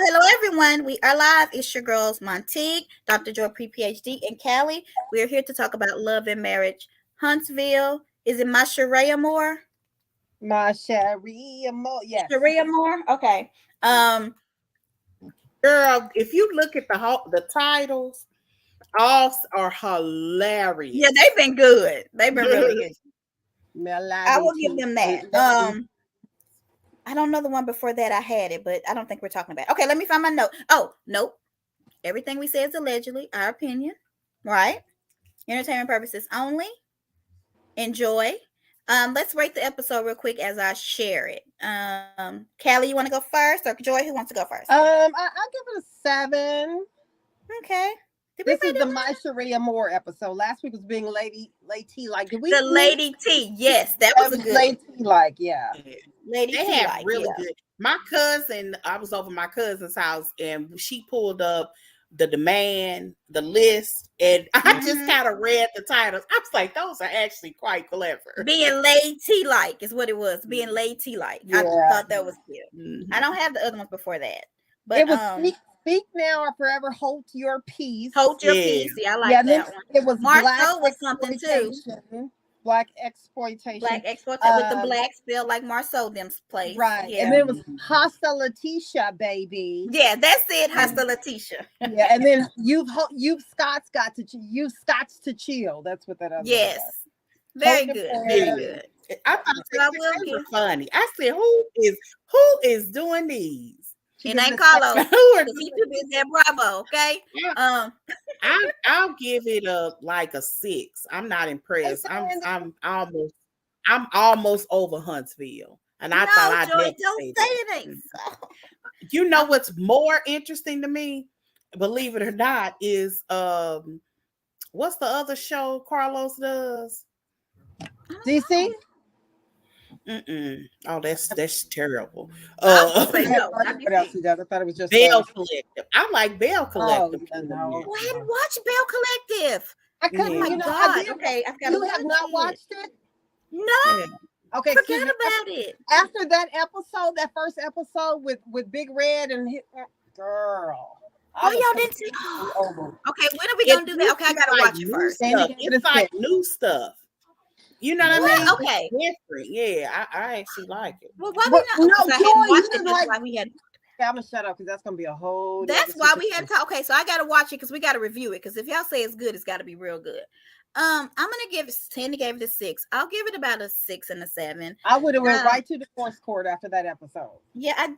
hello, everyone. We are live. It's your girls, Montique, Dr. Joy Pre-PhD, and Callie. We are here to talk about love and marriage. Huntsville. Is it my Sheree Amour? My Sheree Amour, yes. Sheree Amour? Okay. Girl, if you look at the titles, all are hilarious. Yeah, they've been good. They've been really good. I will give them that. I don't know the one before that. I had it, but I don't think we're talking about it. Okay, let me find my note. Oh, nope. Everything we say is allegedly our opinion, right? Entertainment purposes only. Enjoy. Let's rate the episode real quick as I share it. Callie, you want to go first, or Joy? Who wants to go first? I'll give it a 7. Okay. This is the My Sheree Amour episode. Last week was being Lady T like. Did we? The Lady T. Yes, that was a good Lady T like. Yeah. Lady they T had like, really good. My cousin, I was over my cousin's house, and she pulled up the demand, the list, and I just kind of read the titles. I was like, those are actually quite clever. Being Lady like is what it was. Being Lady like. Yeah. I thought that was cute. I don't have the other ones before that, but it was Speak now or forever hold your peace. Hold your peace. See, I like that one. It was Marceau was something too. Black exploitation. Black exploitation with the black spelled like Marceau them's place. Right. Yeah. And then it was Hasta Letitia, baby. Yeah, that's it. Hasta Letitia. Yeah, and then you've Scott's got to chill. That's what that other. Yes. Very good. Very good. I thought they were funny. I said, who is doing these? It ain't Carlos. He too busy at Bravo, okay? I'll give it a 6. I'm not impressed. I'm almost over Huntsville, and I thought I'd don't say it ain't so. You know what's more interesting to me, believe it or not, is what's the other show Carlos does? DC. Oh, that's terrible. What else he does? I thought it was just Bell Collective. I like Bell Collective. No. Go ahead and watch Bell Collective. I couldn't. Oh my God. Okay, I've got to. You have not watched it? No. Yeah. Okay. Forget about it. After that episode, that first episode with Big Red and his girl. Oh, y'all didn't see. Okay, when are we gonna do that? Okay, I gotta watch it first. It's like new stuff. You know what I mean? Okay. It's different. Yeah, I actually like it. Well, why we not? No, I hadn't watched it. That's why we had. I'm gonna shut up because that's gonna be a whole. That's why we had to. Okay, so I gotta watch it because we gotta review it. Because if y'all say it's good, it's gotta be real good. I'm gonna give it. Tandy gave it a 6. I'll give it about a 6 and a 7. I would have went right to the divorce court after that episode. Yeah, I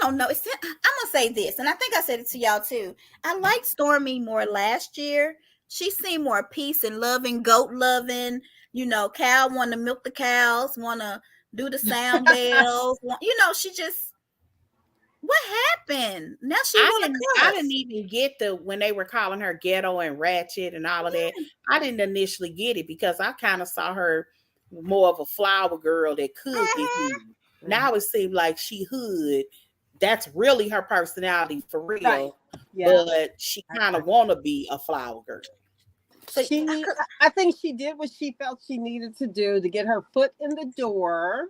don't know. I'm gonna say this, and I think I said it to y'all too. I liked Stormy more last year. She seemed more peace and loving, goat loving. You know, cow want to milk the cows, want to do the sound bells. She just. What happened? Now she want to cuss. I didn't even get when they were calling her ghetto and ratchet and all of that. I didn't initially get it because I kind of saw her more of a flower girl that could be hood. Now it seemed like she hood. That's really her personality for real. Right. Yeah. But she kind of want to be a flower girl. So I think she did what she felt she needed to do to get her foot in the door,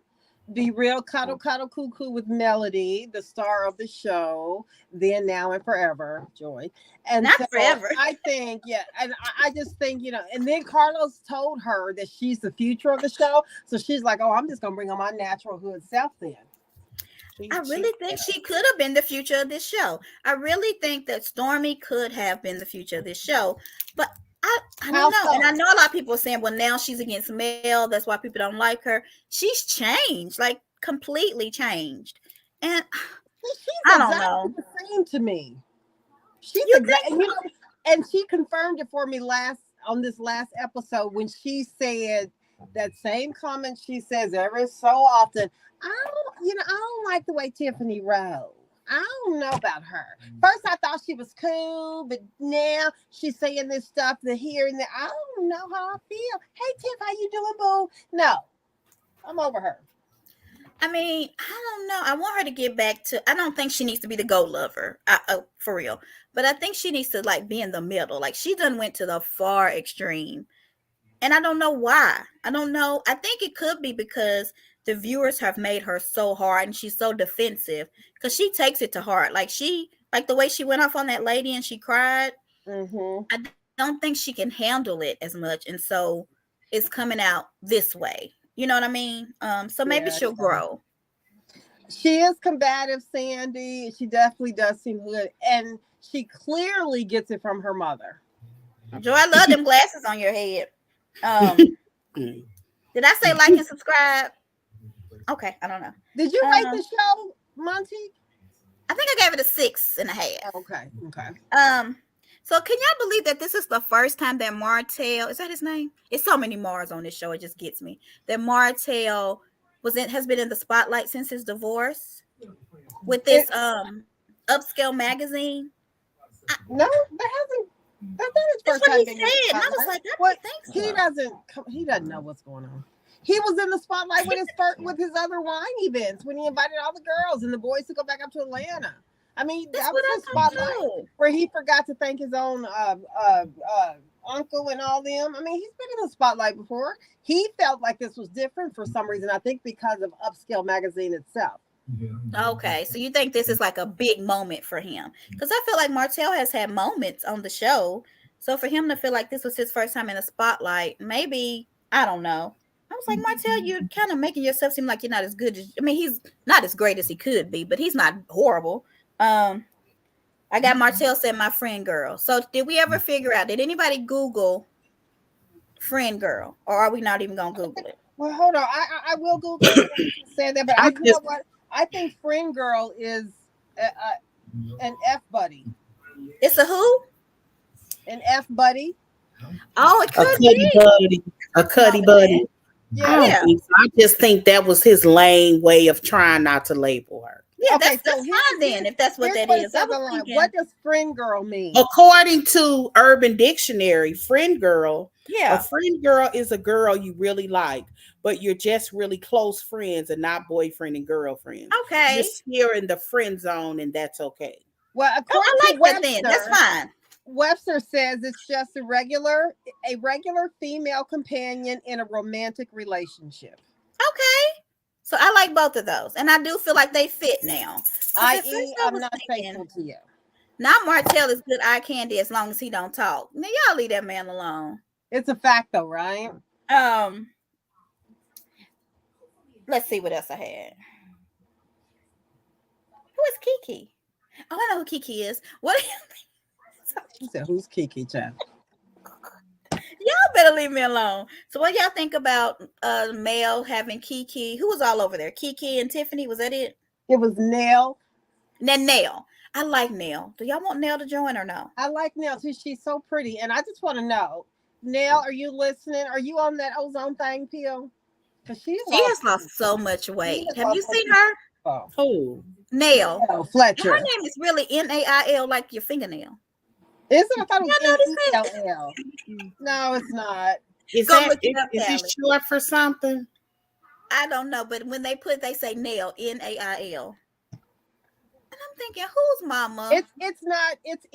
be real cuddle cuckoo with Melody, the star of the show, then, now, and forever, Joy. And not forever. I think, and I just think, and then Carlos told her that she's the future of the show. So she's like, oh, I'm just going to bring on my natural hood self then. I really think she could have been the future of this show. I really think that Stormy could have been the future of this show. But I don't know. So? And I know a lot of people are saying, well, now she's against Mel. That's why people don't like her. She's changed, like completely changed. And I don't know. The same to me. She's and she confirmed it for me on this last episode when she said that same comment she says every so often. I don't like the way Tiffany wrote. I don't know about her. First, I thought she was cool, but now she's saying this stuff, the here and there. I don't know how I feel. Hey, Tiff, how you doing, boo? No, I'm over her. I mean, I don't know. I want her to get back to. I don't think she needs to be the goat lover, for real. But I think she needs to be in the middle. Like she done went to the far extreme, and I don't know why. I don't know. I think it could be because the viewers have made her so hard and she's so defensive because she takes it to heart. Like the way she went off on that lady and she cried. I don't think she can handle it as much. And so it's coming out this way. You know what I mean? So maybe she'll grow. She is combative, Sandy. She definitely does seem good. And she clearly gets it from her mother. Joy, I love them glasses on your head. Did I say like and subscribe? Okay, I don't know. Did you rate the show, Monty? I think I gave it a 6.5. Okay. So can y'all believe that this is the first time that Martell, is that his name? It's so many Mars on this show, it just gets me. That Martell has been in the spotlight since his divorce with this upscale magazine. No, that hasn't. That's what he said. And I was like, He doesn't know what's going on. He was in the spotlight with his other wine events when he invited all the girls and the boys to go back up to Atlanta. I mean, that was the spotlight where he forgot to thank his own uncle and all them. I mean, he's been in the spotlight before. He felt like this was different for some reason. I think because of Upscale magazine itself. Okay, so you think this is like a big moment for him? Because I feel like Martell has had moments on the show. So for him to feel like this was his first time in the spotlight, maybe, I don't know. I was like, Martell, you're kind of making yourself seem like you're not as good as, I mean, he's not as great as he could be, but he's not horrible. I got Martell said my friend girl. So did we ever figure out, did anybody Google friend girl? Or are we not even going to Google it? Well, hold on. I will Google it. Say that, but you know what? I think friend girl is an F buddy. It's a who? An F buddy. Oh, it could be. A cuddy buddy. Yeah. I just think that was his lame way of trying not to label her. Yeah, okay, that's fine then, if that's what that is. What does friend girl mean? According to Urban Dictionary, friend girl, a friend girl is a girl you really like, but you're just really close friends and not boyfriend and girlfriend. Okay. You're in the friend zone, and that's okay. Well, according I like to Webster, that then. That's fine. Webster says it's just a regular female companion in a romantic relationship. Okay. So I like both of those. And I do feel like they fit now. I'm not faithful to you. Now Martell is good eye candy as long as he don't talk. Now y'all leave that man alone. It's a fact though, right? Let's see what else I had. Who is Kiki? Oh, I know who Kiki is. What do you think? She said, who's Kiki, child? Y'all better leave me alone. So what y'all think about Mel having Kiki? Who was all over there? Kiki and Tiffany, was that it? It was Nell. Then Nell. I like Nell. Do y'all want Nell to join or no? I like Nell too. She's so pretty. And I just want to know, Nell, are you listening? Are you on that ozone thing pill? Because she has lost so much weight. Have you seen her? Oh. Nell. Oh, Fletcher. Her name is really Nail, like your fingernail. Is it? I thought it was N-E-L-L. No, it's not. Is it short for something? I don't know, but when they say nail, Nail. And I'm thinking, who's mama? It's not, it's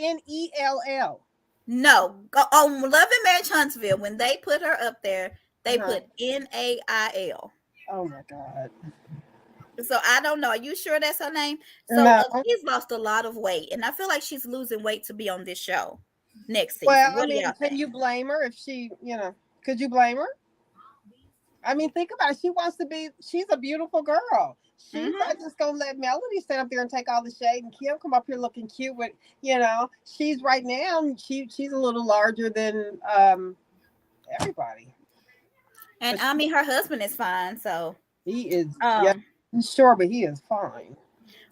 Nell. No. On Love and Marriage Huntsville, when they put her up there, they put Nail. Oh my God. So I don't know. Are you sure that's her name? So no. She's lost a lot of weight, and I feel like she's losing weight to be on this show next season. Well, I mean, can you blame her if she, could you blame her? I mean, think about it. She's a beautiful girl. She's not just gonna let Melody stand up there and take all the shade, and Kim come up here looking cute with, she's right now. She's a little larger than everybody. And I mean, her husband is fine, so he is. Sure, but he is fine.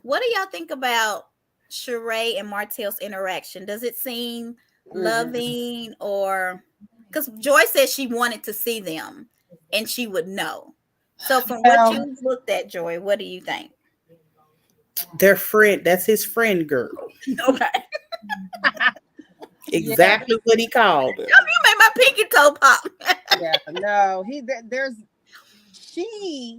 What do y'all think about Sheree and Martell's interaction? Does it seem loving, or because Joy said she wanted to see them and she would know? So from what you looked at, Joy, what do you think? Their friend, that's his friend girl. Okay. Exactly what he called her. You made my pinky toe pop. No, she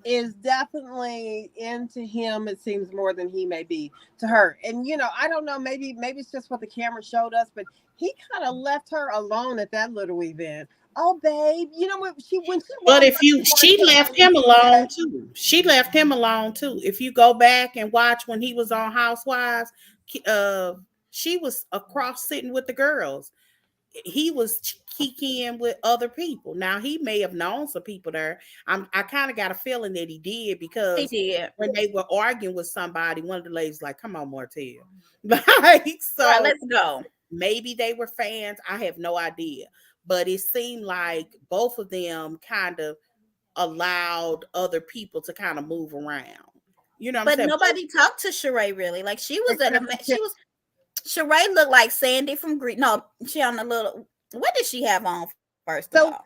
is definitely into him, it seems, more than he may be to her. And I don't know, maybe it's just what the camera showed us, but he kind of left her alone at that little event. oh, babe, you know what? When she But if walked she left him alone too. She left him alone too. If you go back and watch when he was on Housewives, she was across sitting with the girls. He was kikiing with other people. Now he may have known some people there. I kind of got a feeling that he did, He because did. when they were arguing with somebody, one of the ladies like, "Come on, Martell." Like, so All right, let's go. maybe they were fans. I have no idea, but it seemed like both of them kind of allowed other people to kind of move around. You know what I'm But saying? nobody talked to Sheree really. Like she was at a Except she was Sheree looked like Sandy from Greek. No, she on a little. What did she have on? First of so all,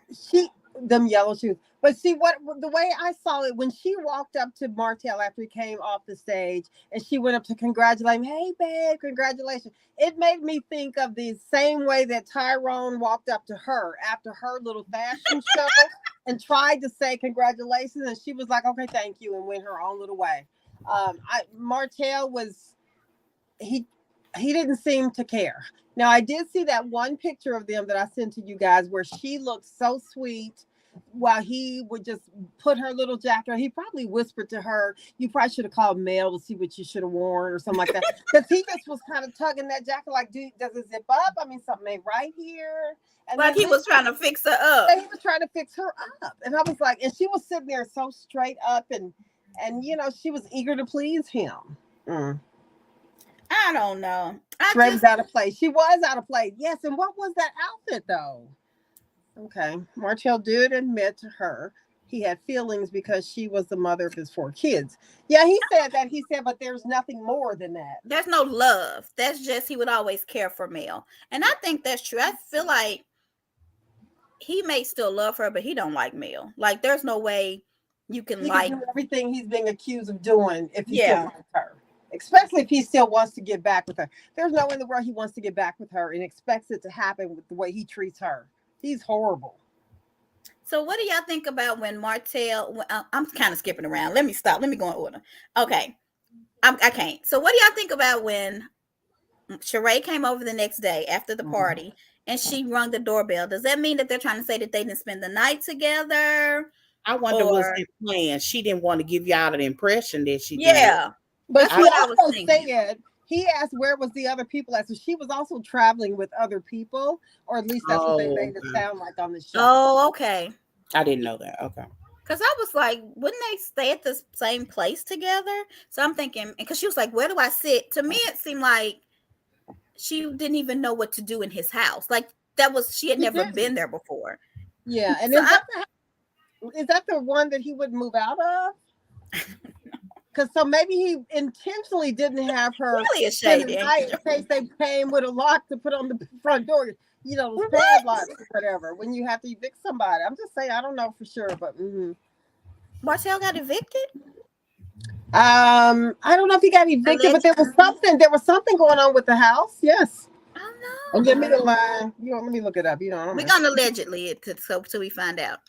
them yellow shoes. But see what the way I saw it when she walked up to Martell after he came off the stage and she went up to congratulate him. Hey babe, congratulations. It made me think of the same way that Tyrone walked up to her after her little fashion show and tried to say congratulations, and she was like, okay, thank you, and went her own little way. Martell was he didn't seem to care. Now I did see that one picture of them that I sent to you guys where she looked so sweet while he would just put her little jacket. He probably whispered to her, you probably should have called Mel to see what you should have worn or something like that. Because he just was kind of tugging that jacket like, does it zip up? I mean, something ain't right here. And like he was trying to fix her up. he was trying to fix her up. And I was like, and she was sitting there so straight up and you know, she was eager to please him. I don't know. Sheree was out of place. She was out of place. Yes. And what was that outfit though? Okay. Martell did admit to her he had feelings because she was the mother of his 4 kids. Yeah, he said that. He said, but there's nothing more than that. There's no love. That's just he would always care for Mel. And I think that's true. I feel like he may still love her, but he don't like Mel. Like there's no way you can He like can do everything he's being accused of doing if he still likes her. Especially if he still wants to get back with her. There's no way in the world he wants to get back with her and expects it to happen with the way he treats her. He's horrible. So what do y'all think about when Martell? I'm kind of skipping around. Let me stop. Let me go in order. Okay, I can't. So what do y'all think about when Sheree came over the next day after the party and she rung the doorbell? Does that mean that they're trying to say that they didn't spend the night together? I wonder was it planned. She didn't want to give y'all the impression that she did. Yeah, but she also said he asked where was the other people at. So she was also traveling with other people, or at least that's what they made it sound like on the show. Oh, okay. I didn't know that. Okay. Because I was like, wouldn't they stay at the same place together? So I'm thinking, because she was like, where do I sit? To me, it seemed like she didn't even know what to do in his house. Like she had never been there before. Yeah. And so is that the one that he would move out of? Because so maybe he intentionally didn't have her really in case they came with a lock to put on the front door. You know, those padlocks or whatever. When you have to evict somebody, I'm just saying I don't know for sure, but Martell got evicted. I don't know if he got evicted, but there was something going on with the house. Yes. I don't know. Oh, give me the line. Let me look it up. We're gonna allegedly till we find out.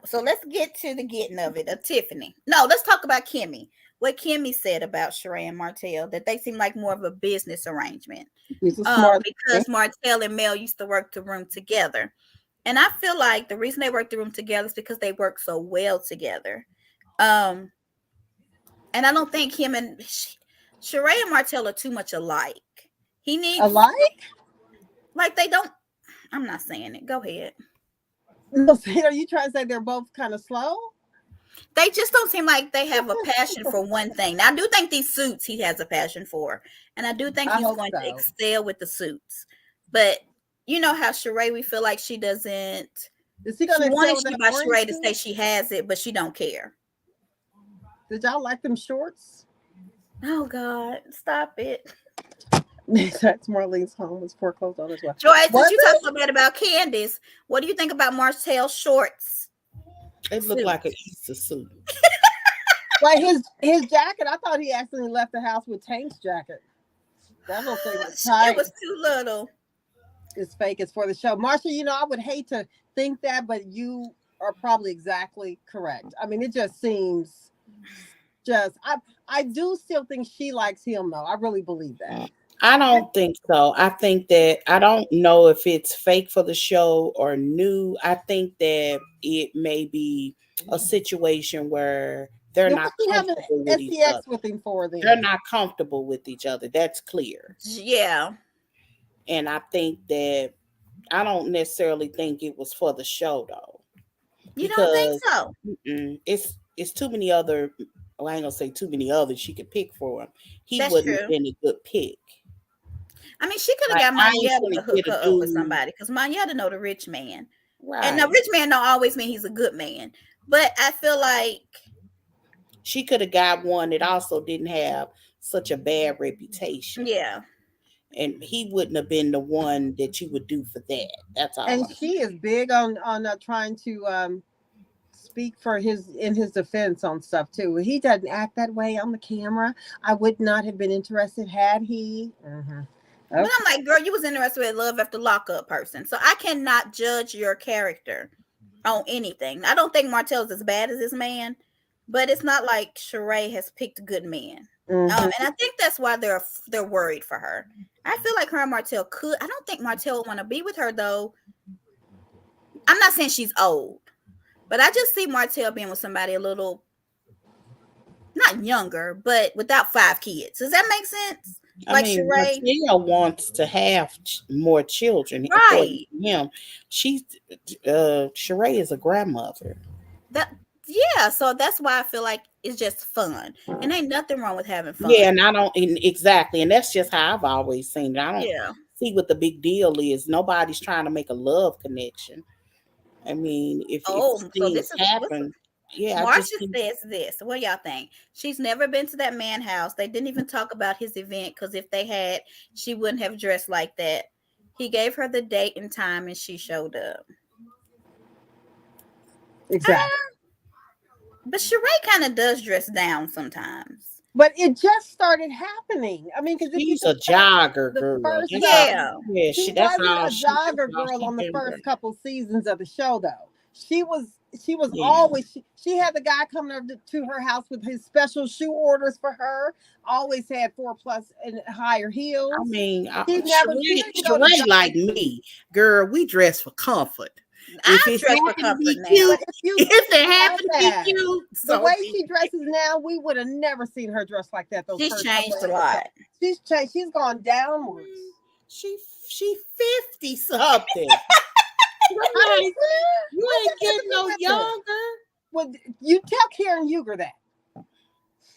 So let's get to the getting of it. Tiffany. No, let's talk about Kimmy. What Kimmy said about Sheree and Martell, that they seem like more of a business arrangement. Because Martell and Mel used to work the room together. And I feel like the reason they work the room together is because they work so well together. And I don't think him and Sheree and Martell are too much alike. He needs alike? Like they don't. I'm not saying it. Go ahead. No, are you trying to say they're both kind of slow? They just don't seem like they have a passion for one thing. Now, I do think these suits he has a passion for. And I do think he's going to excel with the suits. But you know how Sheree, we feel like she doesn't. Is he going to want Sheree to say she has it, but she don't care. Did y'all like them shorts? Oh, God. Stop it. That's Marlene's home was foreclosed on as well. Joyce, since you talked so bad about Candace, what do you think about Martell's shorts? It looked like an Easter suit. Like his jacket, I thought he accidentally left the house with Tank's jacket. That little thing was tight. It was too little. It's fake. It's for the show. Marsha, you know, I would hate to think that, but you are probably exactly correct. I mean, it just seems I do still think she likes him, though. I really believe that. I don't think so. I think that I don't know if it's fake for the show or new. I think that it may be a situation where they're Yeah, not what you have an comfortable with each other. SCX with him for then? They're not comfortable with each other. That's clear. Yeah. And I think that I don't necessarily think it was for the show though, You don't think because so? it's too many other. Well, I ain't gonna say too many others she could pick for him. He That's wouldn't have true. been a good pick. I mean, she could have Like got I ain't Monyetta gonna to hook get a her up with dude. somebody because Monyetta know the rich man. And the Right. rich man don't always mean he's a good man. But I feel like She could have got one that also didn't have such a bad reputation. Yeah. And he wouldn't have been the one that you would do for that. That's all And I'm she saying. is big on trying to speak for his defense on stuff too. He doesn't act that way on the camera. I would not have been interested had he. Mm-hmm. Okay. But I'm like, girl, you was interested in Love After Lockup person, so I cannot judge your character on anything. I don't think Martell's as bad as this man, but it's not like Sheree has picked good men. Mm-hmm. And I think that's why they're worried for her. I feel like her and Martell could. I don't think Martell would want to be with her though. I'm not saying she's old, but I just see Martell being with somebody a little, not younger, but without 5 kids. Does that make sense? I mean, Sheree Martell wants to have more children. Right. Him, Sheree is a grandmother. Yeah, so that's why I feel like it's just fun, and ain't nothing wrong with having fun. Yeah, and I don't exactly, and that's just how I've always seen it. I don't see what the big deal is. Nobody's trying to make a love connection. I mean, if things happen. Yeah, Marcia says this. What y'all think? She's never been to that man's house. They didn't even talk about his event because if they had, she wouldn't have dressed like that. He gave her the date and time, and she showed up. Exactly. But Sheree kind of does dress down sometimes. But it just started happening. I mean, because she's a jogger girl. She wasn't a jogger girl on the first couple seasons of the show, though. She was always she had the guy coming to her house with his special shoe orders for her. Always had 4+ and higher heels. I mean, Sheree like me, girl. We dress for comfort. If it happened to be cute, if it happened to be cute, the way she dresses now, we would have never seen her dress like that. She's changed a lot. She's changed. She's gone downwards. She 50 something. Like, you ain't getting no younger. Well, you tell Karen Huger that.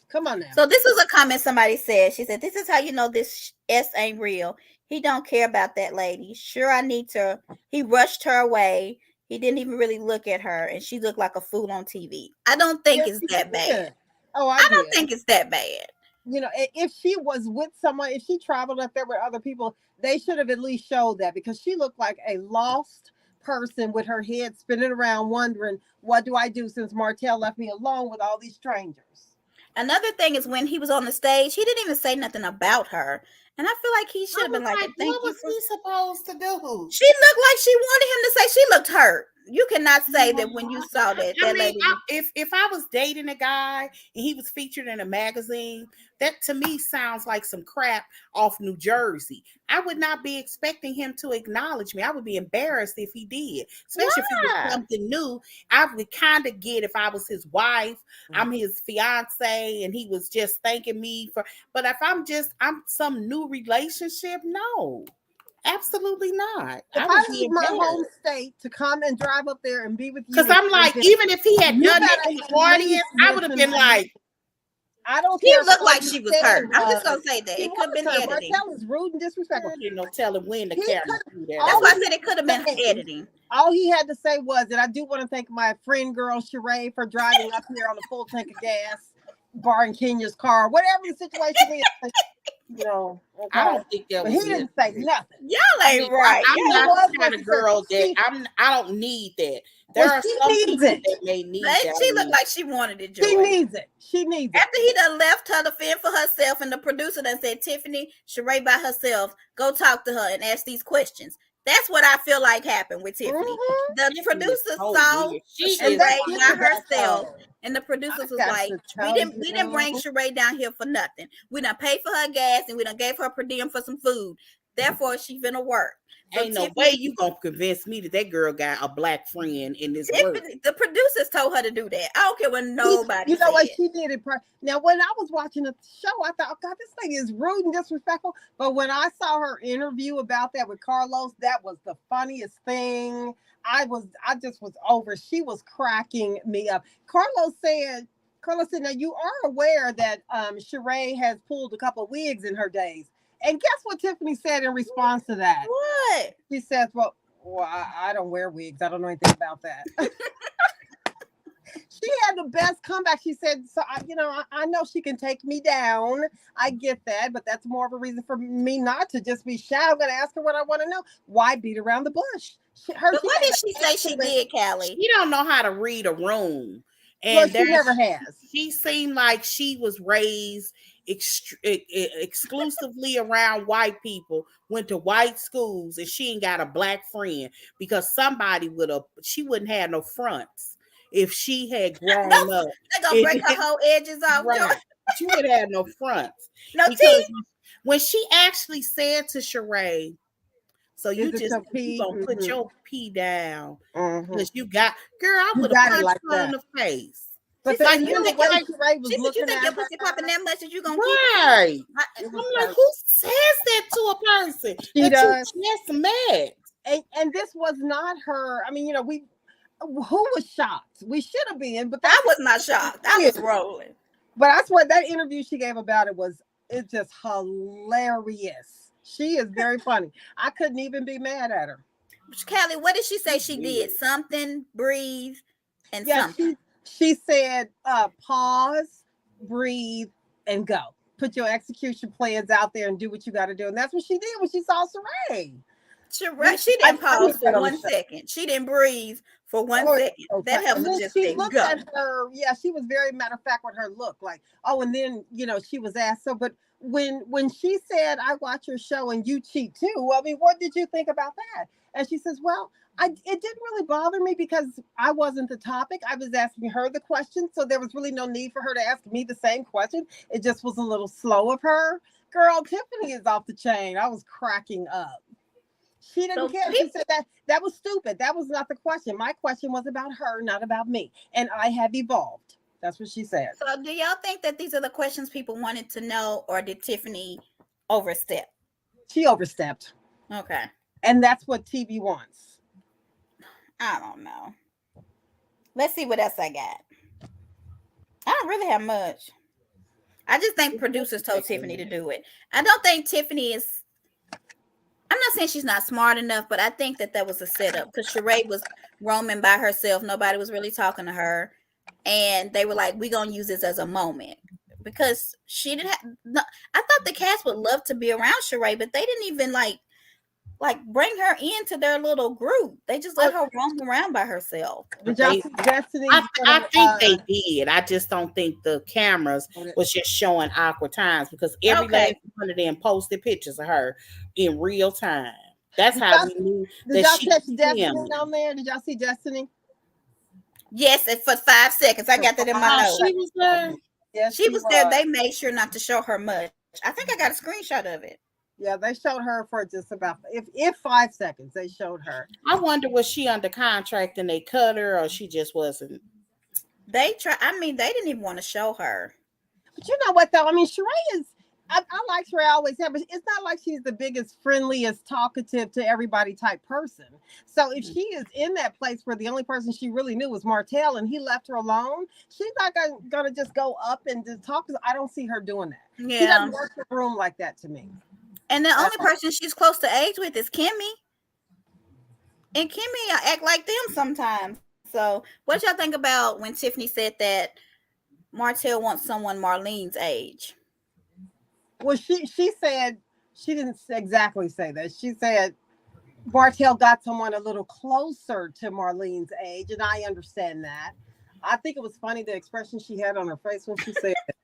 Come on now. So this is a comment somebody said. She said, "This is how you know this S ain't real. He don't care about that lady. Sure, I need to. He rushed her away. He didn't even really look at her, and she looked like a fool on TV. I don't think it's that bad. Oh, I don't think it's that bad. You know, if she was with someone, if she traveled up there with other people, they should have at least showed that because she looked like a lost person with her head spinning around wondering, what do I do since Martell left me alone with all these strangers? Another thing is when he was on the stage, he didn't even say nothing about her. And I feel like he should have been like, what was he supposed to do? She looked like she wanted him to say she looked hurt. You cannot say that when you saw that. Lady. If I was dating a guy and he was featured in a magazine, that to me sounds like some crap off New Jersey. I would not be expecting him to acknowledge me. I would be embarrassed if he did, especially if it was something new. I would kind of get if I was his wife, I'm his fiance, and he was just thanking me for. But if I'm some new relationship, no. Absolutely not. If I leave my home state to come and drive up there and be with you, because I'm like, even if he had done it in the audience, I would have been like, I don't care. He looked like she was hurt. I'm just gonna say that it could have been editing. Martell is rude and disrespectful. You know, telling when the camera do that. That's why I said it could have been editing. All he had to say was that I do want to thank my friend girl Sheree for driving up here on a full tank of gas, borrowing Kenya's car, whatever the situation is. You know, I don't think that was. He didn't say nothing. Y'all ain't right. I'm not the kind of girl that I don't need that. There are some people that may need that. She looked like she wanted it. She needs it. She needs it. After he done left her to fend for herself, and the producer done said, "Tiffany, Sheree by herself. Go talk to her and ask these questions." That's what I feel like happened with Tiffany. Mm-hmm. The producers saw Sheree by herself, and the producers was like, "We didn't bring Sheree down here for nothing. We done paid for her gas, and we done gave her per diem for some food. Therefore, she finna work." So ain't Tiffany, no way you gonna convince me that girl got a black friend in this work. The producers told her to do that. I don't care what nobody. You know what, she did it. Now, when I was watching the show, I thought, oh God, this thing is rude and disrespectful. But when I saw her interview about that with Carlos, that was the funniest thing. I just was over. She was cracking me up. Carlos said, now you are aware that Sheree has pulled a couple of wigs in her days. And guess what Tiffany said in response to that? What? She says, well, I don't wear wigs. I don't know anything about that. She had the best comeback. She said, so I know she can take me down. I get that, but that's more of a reason for me not to just be shy. I'm going to ask her what I want to know. Why beat around the bush? But what did she say she did, Callie? She don't know how to read a room. And she never has. She seemed like she was raised exclusively around white people, went to white schools, and she ain't got a black friend because somebody she wouldn't have no fronts if she had grown up. They're gonna break her whole edges off. Right. She would have no fronts. No teeth. When she actually said to Sheree, so you gonna put your pee down because you got, girl, I would have punched her in the face. But like, you think your pussy popping that much that you gonna right? I'm like, who says that to a person? She does. Just mad. And this was not her. I mean, who was shocked? We should have been, but I was not shocked. I was rolling. But that's what that interview she gave about it's just hilarious. She is very funny. I couldn't even be mad at her. Callie, what did she say she did? Something, breathe, and something. She said, pause, breathe, and go. Put your execution plans out there and do what you got to do. And that's what she did when she saw Sheree. She didn't pause for 1 second. She didn't breathe for 1 second. That helped her just she looked at her. Yeah, she was very matter of fact with her look. Like, and then, she was asked. So, but when she said, I watch your show and you cheat too. I mean, what did you think about that? And she says, well, it didn't really bother me because I wasn't the topic. I was asking her the question. So there was really no need for her to ask me the same question. It just was a little slow of her. Girl, Tiffany is off the chain. I was cracking up. She didn't care. She said that was stupid. That was not the question. My question was about her, not about me. And I have evolved. That's what she said. So do y'all think that these are the questions people wanted to know, or did Tiffany overstep? She overstepped. Okay. And that's what TV wants. I don't know. Let's see what else I got. I don't really have much. I just think producers told Tiffany to do it. I don't think Tiffany is. I'm not saying she's not smart enough, but I think that was a setup because Sheree was roaming by herself. Nobody was really talking to her. And they were like, we're going to use this as a moment. Because she didn't have. No, I thought the cast would love to be around Sheree, but they didn't even like bring her into their little group. They just let her roam around by herself. Did y'all see Destiny? I think they did. I just don't think the cameras was just showing awkward times because every last one of them posted pictures of her in real time. That's how we knew that she was Destiny down there. Did y'all see Destiny? Yes, and for 5 seconds. I got that in my notes. She was there. Yes, she was there. They made sure not to show her much. I think I got a screenshot of it. Yeah, they showed her for just about if 5 seconds. They showed her. I wonder, was she under contract and they cut her, or she just wasn't? They didn't even want to show her. But you know what though? I mean, Sheree is. I like Sheree. I always have, but it's not like she's the biggest, friendliest, talkative to everybody type person. So if she is in that place where the only person she really knew was Martell and he left her alone, she's not gonna just go up and just talk. Because I don't see her doing that. Yeah. She doesn't work the room like that to me. And the only person she's close to age with is Kimmy. And Kimmy act like them sometimes. So what y'all think about when Tiffany said that Martell wants someone Marlene's age? Well, she said, she didn't exactly say that. She said Martell got someone a little closer to Marlene's age. And I understand that. I think it was funny, the expression she had on her face when she said it.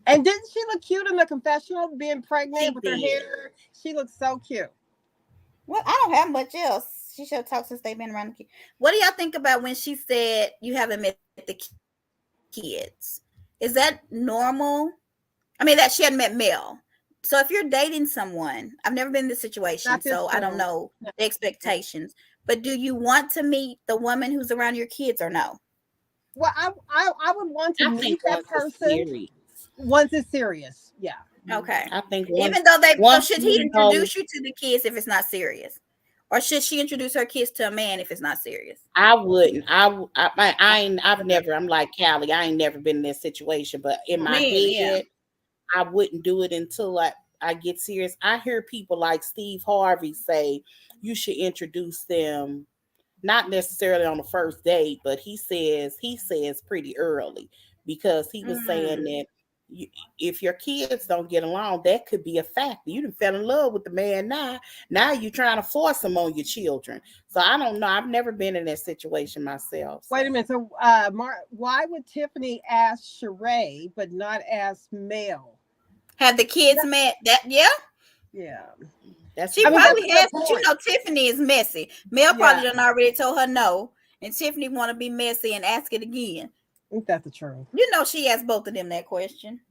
And didn't she look cute in the confessional, being pregnant with her hair? She looked so cute. Well, I don't have much else. She should talk since they've been around the kids. What do y'all think about when she said you haven't met the kids? Is that normal? I mean, that she hadn't met Mel. So if you're dating someone, I've never been in this situation, so I don't know the expectations. But do you want to meet the woman who's around your kids or no? Well, I would want to meet that person once it's serious. Yeah. Okay. I think even though should he introduce you to the kids if it's not serious, or should she introduce her kids to a man if it's not serious? I wouldn't. I've never. I'm like Callie. I ain't never been in that situation, but in my head, I wouldn't do it until I get serious. I hear people like Steve Harvey say you should introduce them, not necessarily on the first date, but he says pretty early, because he was saying that if your kids don't get along, that could be a factor. You done fell in love with the man now you're trying to force him on your children. So I don't know. I've never been in that situation myself. So. Wait a minute. So why would Tiffany ask Sheree but not ask Mel? Have the kids met? That yeah. She probably has, but you know Tiffany is messy. Mel probably done already told her no, and Tiffany want to be messy and ask it again. Ain't that the truth? You know she asked both of them that question.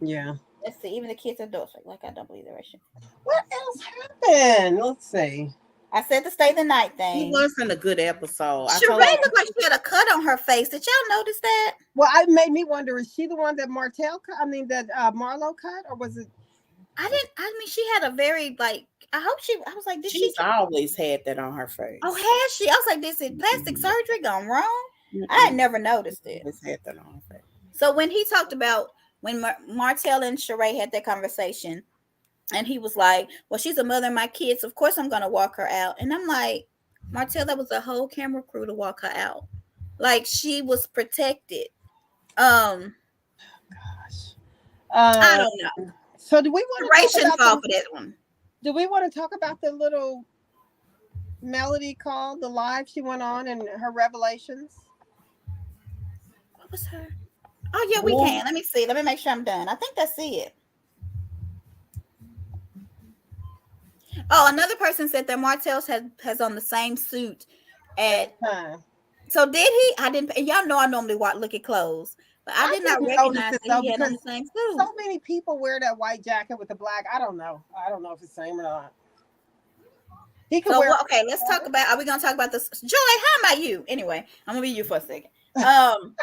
Yeah. Let's see. Even the kids are adults. Like I don't believe the ratio. What else happened? Let's see. I said to stay the night thing. It wasn't a good episode. Sheree looked like she had a cut on her face. Did y'all notice that? Well, it made me wonder: is she the one that Marlo cut, or was it? I mean, she had a very I was like, she's always had that on her face. Oh, has she? I was like, this is plastic surgery gone wrong? I had never noticed it. Always had that on her face. So when he talked about when Martell and Sheree had that conversation, and he was like, well, she's a mother of my kids. Of course I'm going to walk her out. And I'm like, Martell, that was a whole camera crew to walk her out. Like, she was protected. Gosh. I don't know. So do we want to talk about for that one? Do we want to talk about the little Melody call, the live she went on, and her revelations? What was her? Oh yeah, we can. Let me see. Let me make sure I'm done. I think that's it. Oh, another person said that Martell's has on the same suit at. So did he? I didn't. Y'all know I normally look at clothes. But I did not recognize that he had on the same suit. So many people wear that white jacket with the black. I don't know if it's the same or not. He could wear. Okay, let's talk about. Are we gonna talk about this? Joy, how about you? Anyway, I'm gonna be you for a second. I'm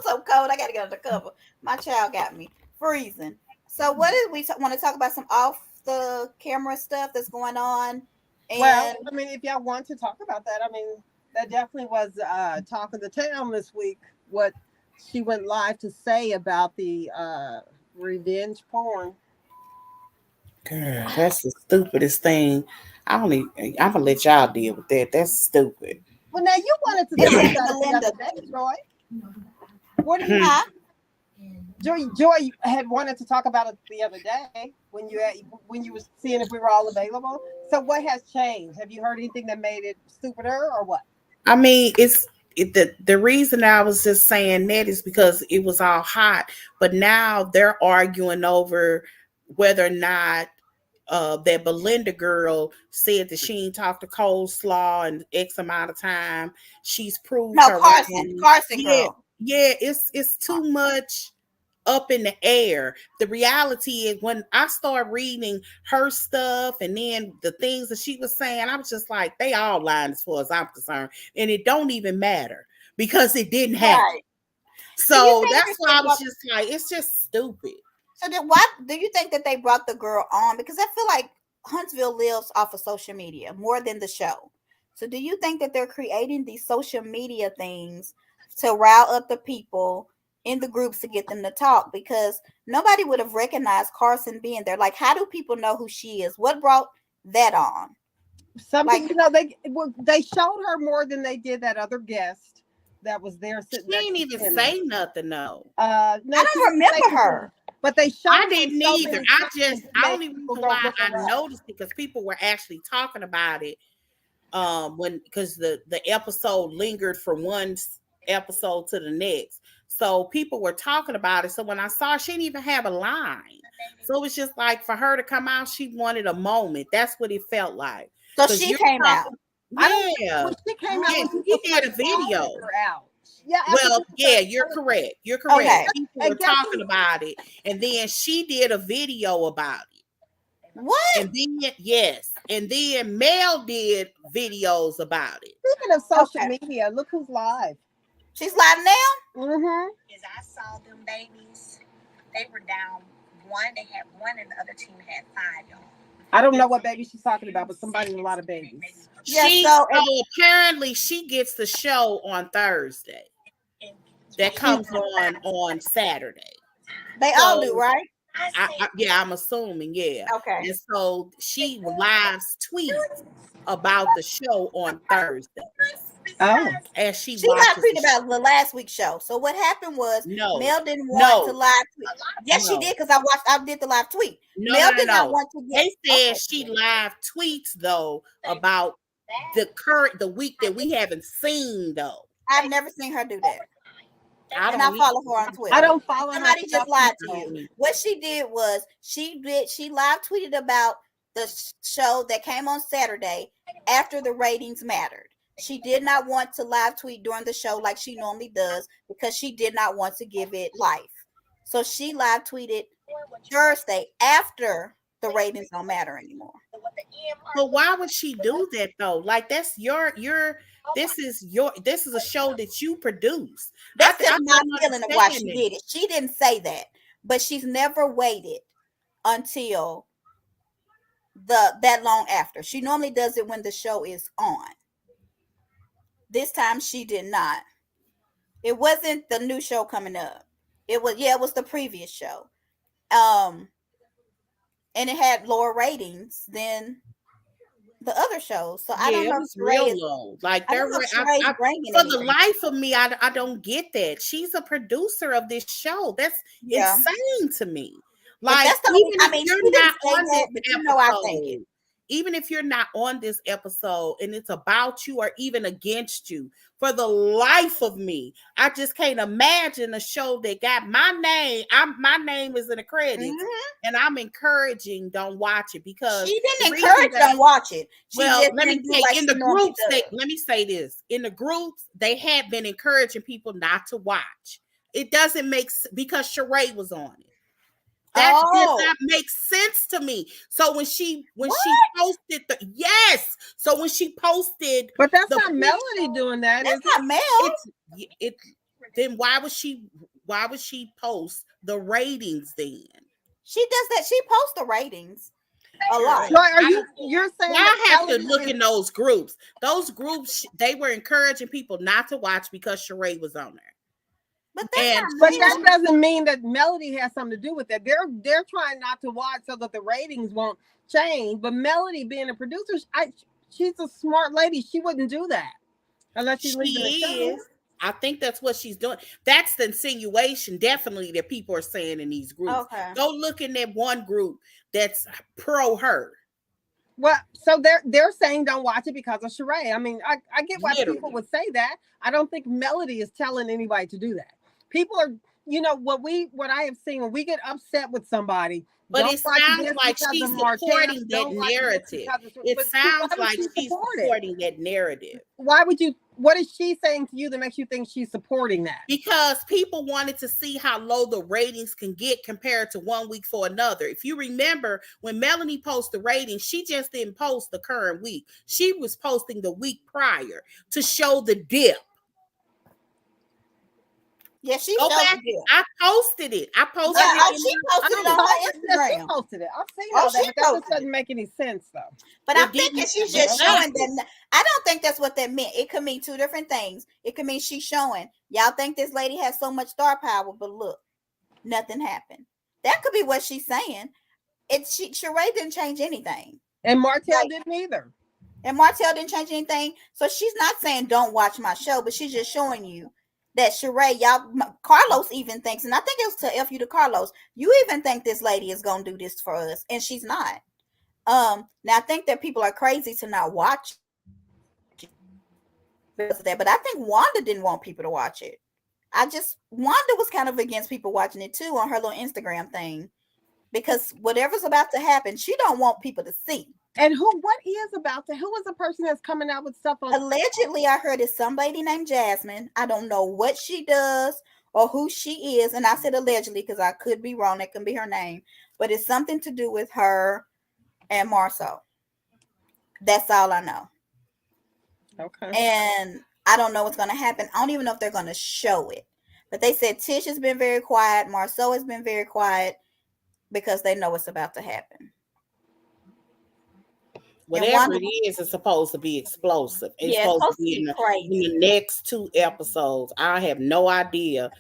so cold. I gotta get under cover. My child got me freezing. So, what did we want to talk about? Some off the camera stuff that's going on. And well, I mean, if y'all want to talk about that, I mean. That definitely was talk of the town this week. What she went live to say about the revenge porn. Girl, that's the stupidest thing. I'm gonna let y'all deal with that. That's stupid. Well, now you wanted to talk about the other day, Joy. What do you have? Joy had wanted to talk about it the other day when you were seeing if we were all available. So what has changed? Have you heard anything that made it stupider or what? I mean, the reason I was just saying that is because it was all hot, but now they're arguing over whether or not that Belinda girl said that she ain't talked to Coleslaw in X amount of time. She's proved her Carson girl. Yeah, it's too much up in the air. The reality is when I start reading her stuff and then the things that she was saying, I was just like, they all lying as far as I'm concerned. And it don't even matter because it didn't happen. Right. So that's why I was just like, it's just stupid. So then why do you think that they brought the girl on? Because I feel like Huntsville lives off of social media more than the show. So do you think that they're creating these social media things to rile up the people in the groups to get them to talk? Because nobody would have recognized Carson being there. Like, how do people know who she is? What brought that on? Something, they showed her more than they did that other guest that was there sitting. She didn't even say nothing, no. No, I don't remember her. But they showed. I didn't either. I only reason why I noticed it because people were actually talking about it. Because the episode lingered from one episode to the next. So people were talking about it. So when I saw her, she didn't even have a line. So it was just like for her to come out, she wanted a moment. That's what it felt like. So she came out. Yeah. She came out when she did a video. Out. Yeah, well, yeah, you're correct. You're correct. Okay. People were talking about it, and then she did a video about it. What? And then and then Mel did videos about it. Speaking of social media, look who's live. She's live now. Mm-hmm. As I saw them babies, they were down one. They had one, and the other team had 5, y'all. I don't know what baby she's talking about, but somebody with a lot of babies. Yeah, so apparently she gets the show on Thursday. That comes on Saturday. They all do, right? I'm assuming, yeah. Okay. And so she lives tweets about the show on Thursday. Oh. And she live tweeted about the last week's show. So what happened was Mel didn't want to live tweet. Yes, she did, because I did the live tweet. Mel did not want to get. They said she live tweets though about the week that we haven't seen though. I've never seen her do that. I follow her on Twitter. I don't follow her. Somebody just lied to you. What she did was she live tweeted about the show that came on Saturday after the ratings mattered. She did not want to live tweet during the show like she normally does because she did not want to give it life. So she live tweeted Thursday after the ratings don't matter anymore. But why would she do that though? Like that's this is a show that you produce. That's just my feeling of why she did it. She didn't say that, but she's never waited until that long after. She normally does it when the show is on. This time she did not. It wasn't the new show coming up. It was the previous show. And it had lower ratings than the other shows. So I don't know. It was real low. Like there were for the life of me, I don't get that. She's a producer of this show. That's insane to me. Like even if you're not on this episode and it's about you or even against you, for the life of me, I just can't imagine a show that got my name. My name is in the credits, and I'm encouraging don't watch it because she didn't encourage don't watch it. Let me say in the groups. Let me say this: in the groups, they had been encouraging people not to watch. It doesn't make because Sheree was on it. That does not make sense to me. So when she posted so when she posted, but that's not Melody doing that. That's not Mel. Then why would she post the ratings then? She does that. She posts the ratings a lot. So you're saying I have to look in those groups. Those groups, they were encouraging people not to watch because Sheree was on there. But that doesn't mean that Melody has something to do with that. They're trying not to watch so that the ratings won't change. But Melody, being a producer, she's a smart lady. She wouldn't do that unless she's leaving the show. I think that's what she's doing. That's the insinuation, definitely, that people are saying in these groups. Okay. Go look in that one group that's pro her. Well, so they're saying don't watch it because of Sheree. I mean, I get why people would say that. I don't think Melody is telling anybody to do that. People are, what I have seen when we get upset with somebody. But it sounds like she's supporting that narrative. It sounds like she's supporting that narrative. What is she saying to you that makes you think she's supporting that? Because people wanted to see how low the ratings can get compared to one week for another. If you remember, when Melanie posted the ratings, she just didn't post the current week. She was posting the week prior to show the dip. Yeah, she Go back. I posted it. She posted it on her Instagram. She posted it. I've seen all that, but that just doesn't make any sense, though. But I'm thinking she's just showing that. I don't think that's what that meant. It could mean two different things. It could mean she's showing, y'all think this lady has so much star power, but look, nothing happened. That could be what she's saying. Sheree didn't change anything. And Martell didn't either. And Martell didn't change anything. So she's not saying don't watch my show, but she's just showing you that Sheree, Carlos even thinks, and I think it was to F you to Carlos, you even think this lady is going to do this for us, and she's not. Now I think that people are crazy to not watch because of that, but I think Wanda didn't want people to watch it. Wanda was kind of against people watching it too on her little Instagram thing, because whatever's about to happen, she don't want people to see. And what is about to? Who is the person that's coming out with stuff on? Allegedly, I heard it's somebody named Jasmine. I don't know what she does or who she is, and I said allegedly because I could be wrong. That can be her name, but it's something to do with her and Marceau. That's all I know. Okay. And I don't know what's going to happen. I don't even know if they're going to show it. But they said Tish has been very quiet. Marceau has been very quiet because they know what's about to happen. Whatever it is, it's supposed to be explosive. It's supposed to be in the next 2 episodes. I have no idea.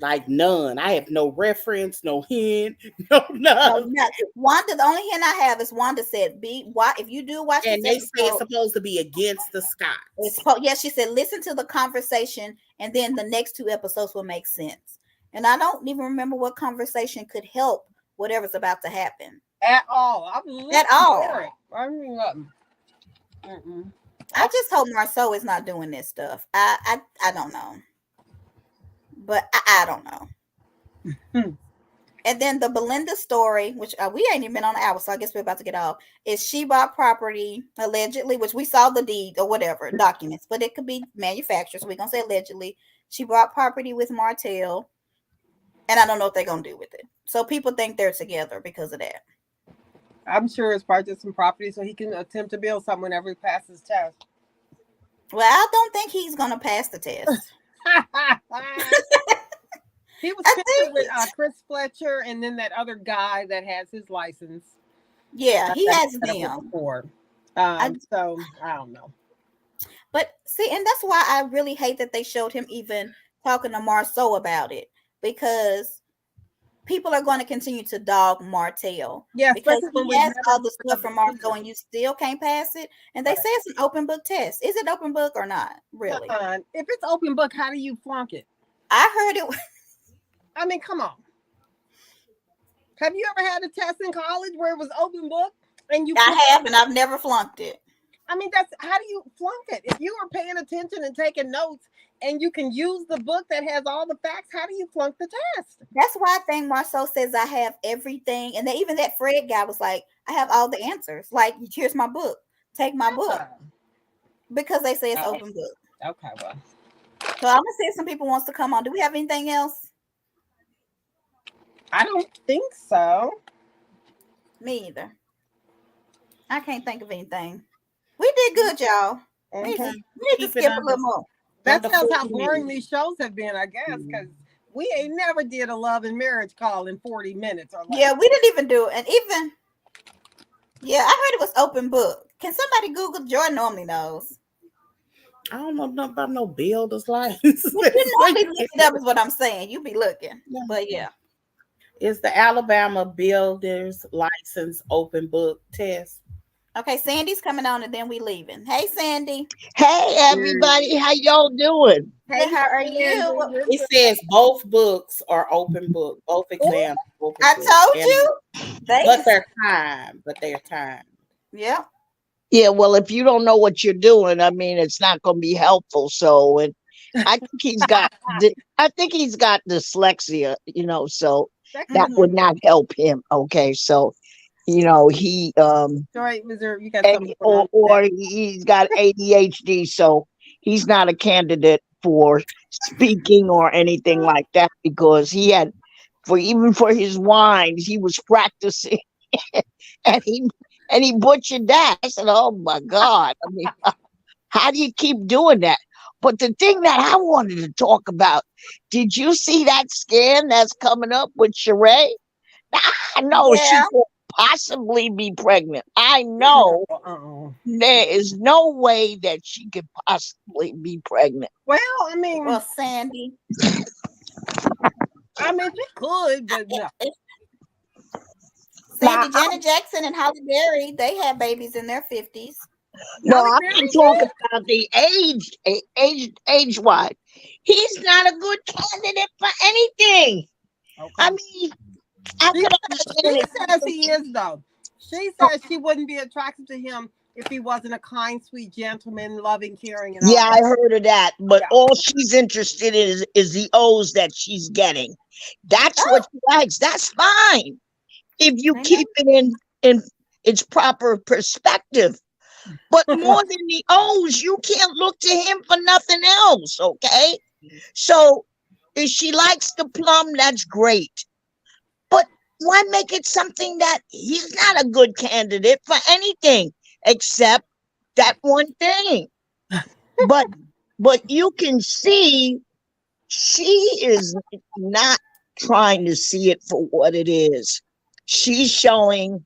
Like none. I have no reference, no hint, no nothing. Wanda, the only hint I have is Wanda said, if you do watch and they say it's supposed to be against the Scots. Yes, she said, listen to the conversation, and then the next 2 episodes will make sense. And I don't even remember what conversation could help whatever's about to happen. At all. At all. I mean, I just hope Marceau is not doing this stuff. I don't know. But I don't know. And then the Belinda story, which we ain't even been on the hour, so I guess we're about to get off, is she bought property allegedly, which we saw the deed or whatever, documents, but it could be manufactured. So we're going to say allegedly. She bought property with Martell, and I don't know what they're going to do with it. So people think they're together because of that. I'm sure it's purchased some property so he can attempt to build something whenever he passes test. Well, I don't think he's going to pass the test. He was with Chris Fletcher and then that other guy that has his license. Yeah, he has them. So I don't know. But see, and that's why I really hate that they showed him even talking to Marceau about it, because people are going to continue to dog Martell. Yes, because he has all the stuff from Marceau and you still can't pass it. And they say it's an open book test. Is it open book or not? Really? If it's open book, how do you flunk it? I heard it. I mean, come on. Have you ever had a test in college where it was open book and you? I have, and I've never flunked it. I mean, how do you flunk it? If you are paying attention and taking notes and you can use the book that has all the facts, how do you flunk the test? That's why I think Marceau says I have everything. And even that Fred guy was like, I have all the answers. Like, here's my book. Take my book. Because they say it's open book. Okay, well. So I'm going to see if some people wants to come on. Do we have anything else? I don't think so. Me either. I can't think of anything. We did good, y'all. We need to skip a little more. That tells how boring these shows have been, I guess, because we ain't never did a love and marriage call in 40 minutes or less. Yeah, we didn't even do it. And even, I heard it was open book. Can somebody Google? Joy normally knows. I don't know nothing about no builder's license. You normally look it up is what I'm saying. You be looking. But yeah. It's the Alabama Builder's License Open Book Test. Okay, Sandy's coming on and then we leaving. Hey, Sandy. Hey, everybody. How y'all doing? Hey, how are you? It says both books are open book. Both exams. I told you. But they're timed. Yeah. Yeah, well, if you don't know what you're doing, I mean, it's not going to be helpful. So, and I think he's got dyslexia, so that would not help him. Okay, so he Sorry, you got or he's got ADHD, so he's not a candidate for speaking or anything like that, because he had even for his wines he was practicing and he butchered that. I said, oh my God, I mean, how do you keep doing that? But the thing that I wanted to talk about, did you see that scan that's coming up with Sheree? I know she could possibly be pregnant. I know there is no way that she could possibly be pregnant. Well, I mean, Sandy. I mean, she could, but no. Sandy, Janet Jackson, and Halle Berry, they had babies in their 50s. No, I'm talking about the age-wise. He's not a good candidate for anything. Okay. I mean, she says he is, though. She says she wouldn't be attracted to him if he wasn't a kind, sweet gentleman, loving, caring, and all Yeah, I that. heard of that. But Yeah. all she's interested in is the O's that she's getting. That's what Oh, she likes. That's fine if you I know. keep it in its proper perspective. But more than the O's, you can't look to him for nothing else. Okay. So if she likes the plum, that's great. But why make it something that he's not a good candidate for anything except that one thing? But you can see she is not trying to see it for what it is. She's showing,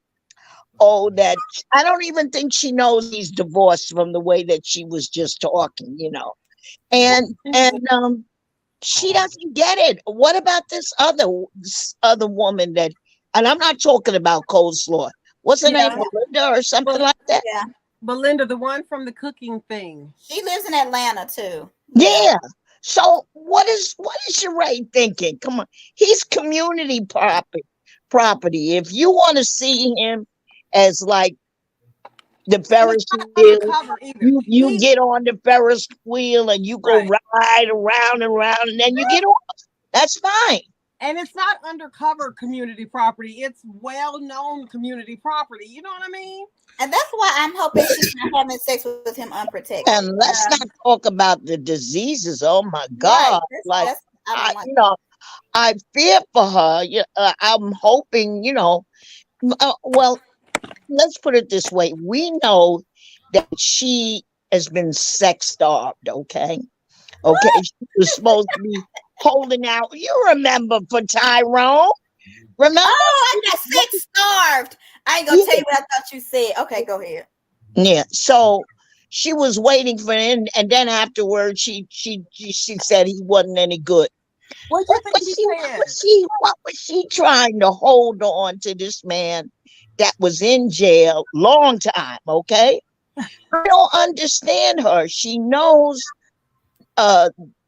oh, that I don't even think she knows he's divorced from the way that she was just talking. And she doesn't get it. What about this other woman that, and I'm not talking about coleslaw. What's her name, Yeah. Melinda or something But like that? Yeah. Belinda, the one from the cooking thing. She lives in Atlanta too. Yeah. Yeah. So what is Sheree thinking? Come on, he's community property. If you want to see him as like the And it's Ferris not wheel, undercover either. you get on the Ferris wheel and you go Right. ride around and around, and then you get off. That's fine. And it's not undercover community property. It's well-known community property. You know what I mean? And that's why I'm hoping she's not having sex with him unprotected. And let's not talk about the diseases. Oh my Right. God! Like That's I don't like. I fear for her. I'm hoping. Well, let's put it this way. We know that she has been sex starved. Okay. She was supposed to be holding out. You remember for Tyrone? Remember? Oh, I got sex starved. I ain't gonna tell you what I thought you said. Okay, go ahead. Yeah. So she was waiting for him, and then afterwards, she said he wasn't any good. What do you think she said? What was she trying to hold on to this man that was in jail long time? Okay. I don't understand her. She knows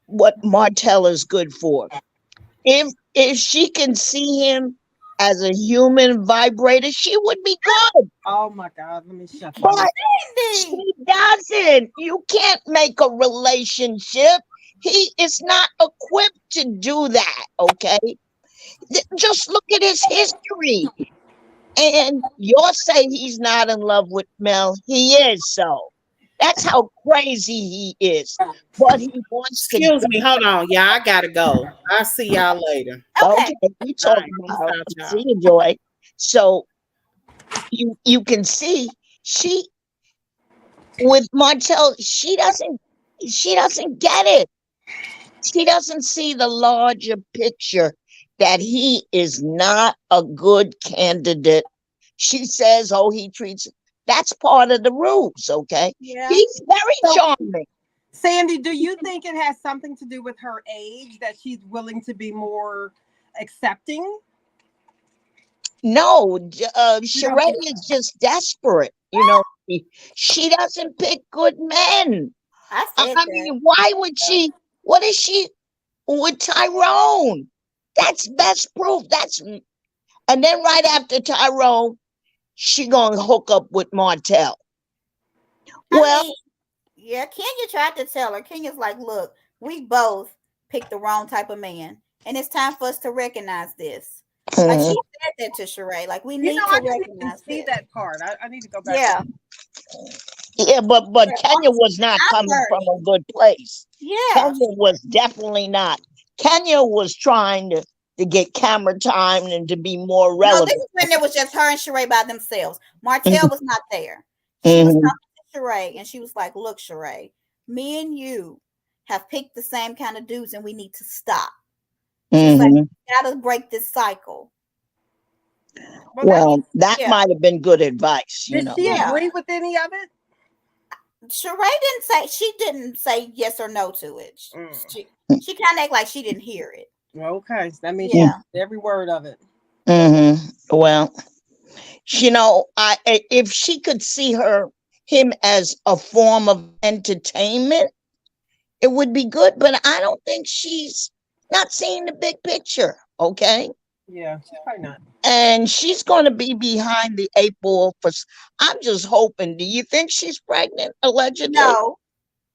what Martell is good for. If she can see him as a human vibrator, she would be good. Oh my God, let me shut that. But she doesn't. You can't make a relationship. He is not equipped to do that. Okay. Just look at his history. And you'll say he's not in love with Mel. He is so. That's how crazy he is. But he wants to. Excuse me, hold on. Yeah, I gotta go. I'll see y'all later. Okay, we talk All about right, peace out, see y'all. you, Joy. So you can see she with Martell, she doesn't get it. She doesn't see the larger picture that he is not a good candidate. She says, oh, he treats, that's part of the rules, okay? Yeah. He's very charming. Sandy, do you think it has something to do with her age that she's willing to be more accepting? No, Sheree is just desperate. She doesn't pick good men. I said I that. mean, why would she? What is she with Tyrone? That's best proof. And then right after Tyrone, she gonna hook up with Martell. I mean, yeah, Kenya tried to tell her. Kenya's like, look, we both picked the wrong type of man. And it's time for us to recognize this. Like she said that to Sheree. Like we need to I didn't recognize see this. that part. I need to go back. Yeah. Yeah, but Kenya was not coming from a good place. Yeah. Kenya was definitely not. Kenya was trying to get camera time and to be more No, relevant. this is when it was just her and Sheree by themselves. Martell was not there. She was talking to Sheree and she was like, look, Sheree, me and you have picked the same kind of dudes and we need to stop. She's like, we gotta break this cycle. Well, that might have been good advice. Did she agree with any of it? Sheree didn't say yes or no to it. She kind of act like she didn't hear it. Okay, that means every word of it. Well, if she could see him as a form of entertainment, it would be good. But I don't think she's not seeing the big picture. Okay. Yeah, she's probably not. And she's going to be behind the 8 ball for. I'm just hoping. Do you think she's pregnant? Allegedly. No,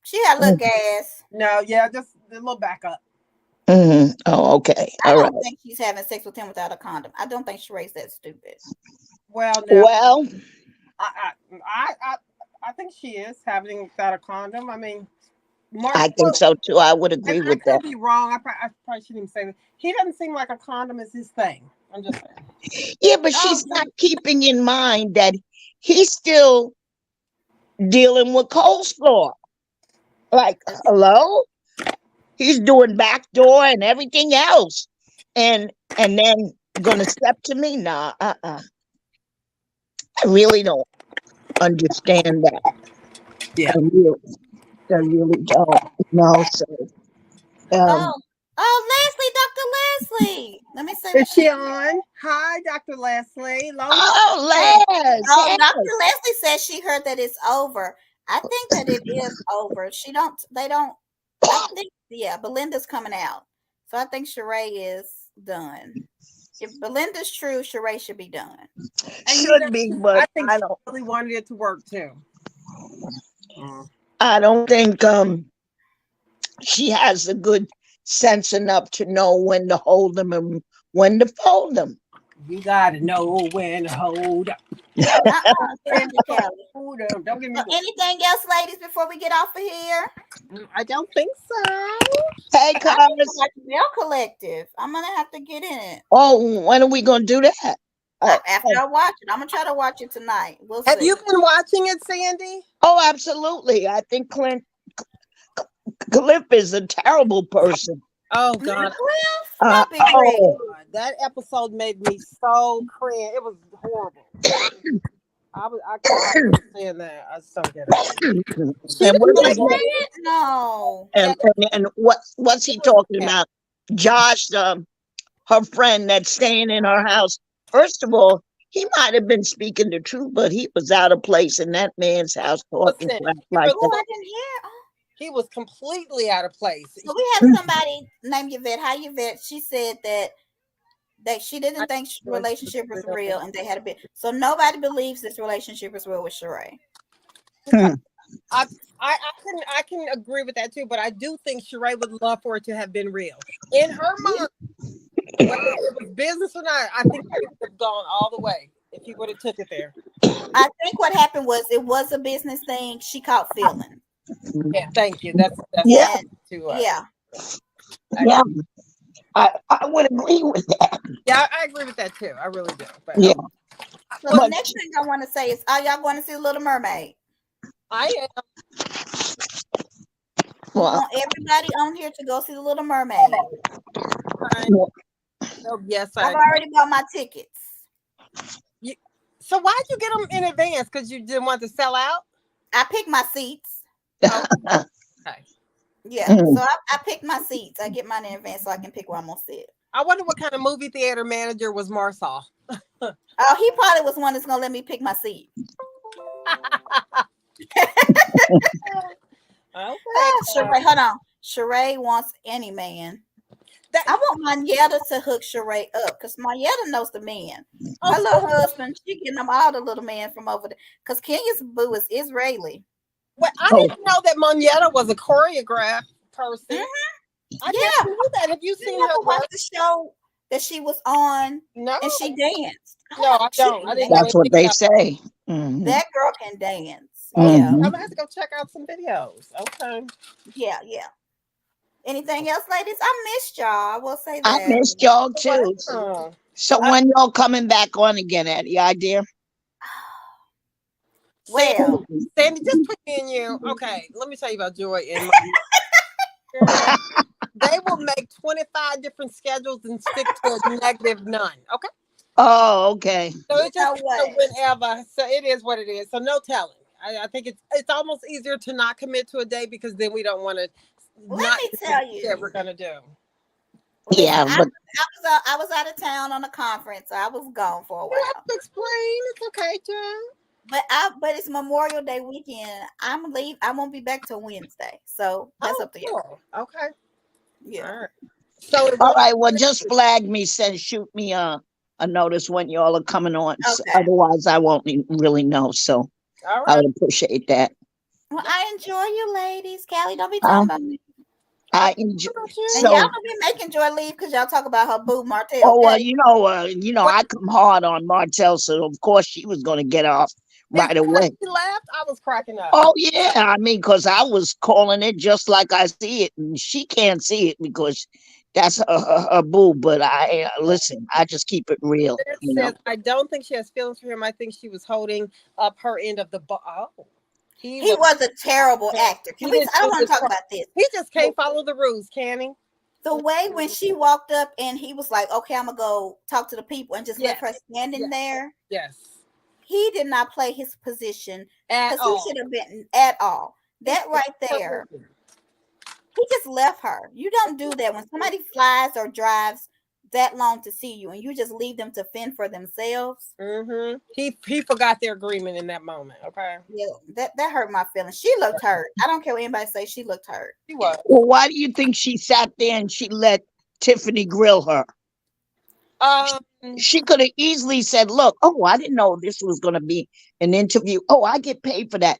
she had a little gas. No, yeah, just a little backup. Mm-hmm. Oh, okay. I All don't right. think she's having sex with him without a condom. I don't think Sheree's that stupid. Well, no, Well, I think she is having without a condom. I mean, Mark. I think so too. I would agree And I with that. could be wrong. I probably shouldn't even say that. He doesn't seem like a condom is his thing. I'm just saying. Yeah, but she's not keeping in mind that he's still dealing with coleslaw. Like, hello? He's doing backdoor and everything else. And then gonna step to me? Nah, I really don't understand that. Yeah. I really don't. No, so Leslie, Dr. Leslie. Let me see. Is she on? Hi, Dr. Leslie. oh, Les, Oh, yes. Dr. Leslie says she heard that it's over. I think that it is over. I think, yeah, Belinda's coming out. So I think Sheree is done. If Belinda's true, Sheree should be done. Should be, but I think I she don't. really wanted it to work too. I don't think she has a good sense enough to know when to hold them and when to fold them. You gotta know when to hold up. Sandy Kelly. Hold up. Don't give me Anything else, ladies, before we get off of here? I don't think so. Hey, I cuz. think it's like Mail Collective. I'm gonna have to get in it. Oh, when are we gonna do that? After I watch it, I'm gonna try to watch it tonight. We'll Have see. you been watching it, Sandy? Oh, absolutely. I think Cliff is a terrible person. Oh God. That episode made me so cringe. It was horrible. I can't understand that. I just don't get it. And what is that? No. And what's he talking about? Josh, her friend that's staying in her house. First of all, he might have been speaking the truth, but he was out of place in that man's house talking crap like that. I didn't hear. He was completely out of place. So we have somebody named Yvette. Hi, Yvette. She said that she didn't think the relationship was real and they had a bit. So nobody believes this relationship is real with Sheree. I can agree with that too, but I do think Sheree would love for it to have been real. In her mind, whether it was business or not, I think it would have gone all the way if he would have took it there. I think what happened was it was a business thing. She caught feeling. Yeah, thank you. That's yeah. Yeah. Yeah. I would agree with that. Yeah, I agree with that too. I really do. But, yeah. So the next thing I want to say is, are y'all going to see Little Mermaid? I am. Well, I want everybody on here to go see the Little Mermaid. Yes, I've already bought my tickets. So why'd you get them in advance? Because you didn't want to sell out? I picked my seats. Oh, okay. Yeah, so I picked my seats. I get mine in advance so I can pick where I'm gonna sit. I wonder what kind of movie theater manager was Marshaw. Oh, he probably was one that's gonna let me pick my seat. Okay. Sheree, hold on. Sheree wants any man. I want Monietta to hook Sheree up because Monietta knows the man. Her little husband, she getting them all the little man from over there. Because Kenya's boo is Israeli. Well, I didn't know that Monietta was a choreographed person. Mm-hmm. I didn't know that. Have you seen her watch the show that she was on? No. And she danced. No, I don't. That's what they say. Mm-hmm. That girl can dance. Mm-hmm. Yeah. I'm gonna have to go check out some videos. Okay. Yeah. Anything else, ladies? I missed y'all. I will say that. I missed y'all too. So when y'all coming back on again, Any idea? Well, Sandy, just put me in you. Okay, let me tell you about Joy and they will make 25 different schedules and stick to a negative none. Okay. Oh, okay. So it's just whenever. So it is what it is. So no telling. I think it's almost easier to not commit to a day because then we don't want to. Let me tell you what we're gonna do. Yeah, but I was out of town on a conference. So I was gone for a while. You have to explain. It's okay, John. But it's Memorial Day weekend. I'm leave. I won't be back till Wednesday. So that's up to you. Okay. Yeah. All right. So it All won't. right. Well, just flag me. Send shoot me a notice when y'all are coming on. So Okay. otherwise, I won't really know. So All I right. would appreciate that. Well, I enjoy you ladies. Callie, don't be Uh, talking about me. I enjoy. How about And you? y'all So, gonna be making Joy leave because y'all talk about her boo Martell, oh well, okay? What I come hard on Martell, so of course she was going to get off is right because away. she left? I was cracking up. Oh yeah, I mean, because I was calling it just like I see it, and she can't see it because that's her boo. But I listen. I just keep it real, It says, I don't think she has feelings for him. I think she was holding up her end of the bar. Oh, he He was. was a terrible actor. Can He we? didn't I don't do want his to talk part. about this. He just The, can't follow the rules, can he? the way when she walked up and he was like, "Okay, I'm gonna go talk to the people," and just left her Yes. standing Yes. there. Yes. He did not play his position At because he all. should have been at all. He That should right have there, listened. he just left her. You don't do that when somebody flies or drives that long to see you, and you just leave them to fend for themselves. Mm-hmm. He forgot their agreement in that moment. Okay. Yeah, that hurt my feelings. She looked hurt. I don't care what anybody say. She looked hurt. He was. well, why do you think she sat there and she let Tiffany grill her? Um. She could have easily said, "Look, oh, I didn't know this was going to be an interview. Oh, I get paid for that.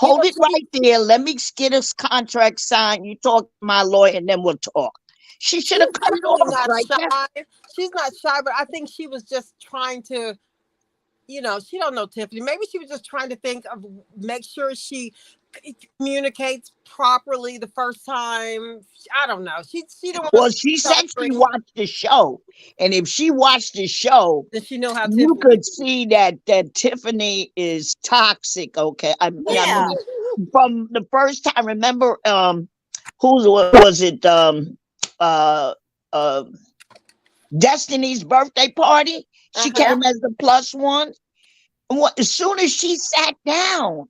You know Hold it she. right there. Let me get this contract signed. You talk to my lawyer, and then we'll talk." She should She's have cut it definitely off not right there. shy. She's not shy, but I think she was just trying to. She don't know Tiffany. Maybe she was just trying to think of make sure she communicates properly the first time. I don't know. She don't want Well, to she said she celebrate. watched the show, and if she watched the show, Does she know how you Tiffany could see that Tiffany is toxic. Okay, I Yeah, mean, from the first time. Remember, who was it? Uh, uh, Destiny's birthday party. She Uh-huh. yeah. came as the plus one. As soon as she sat down,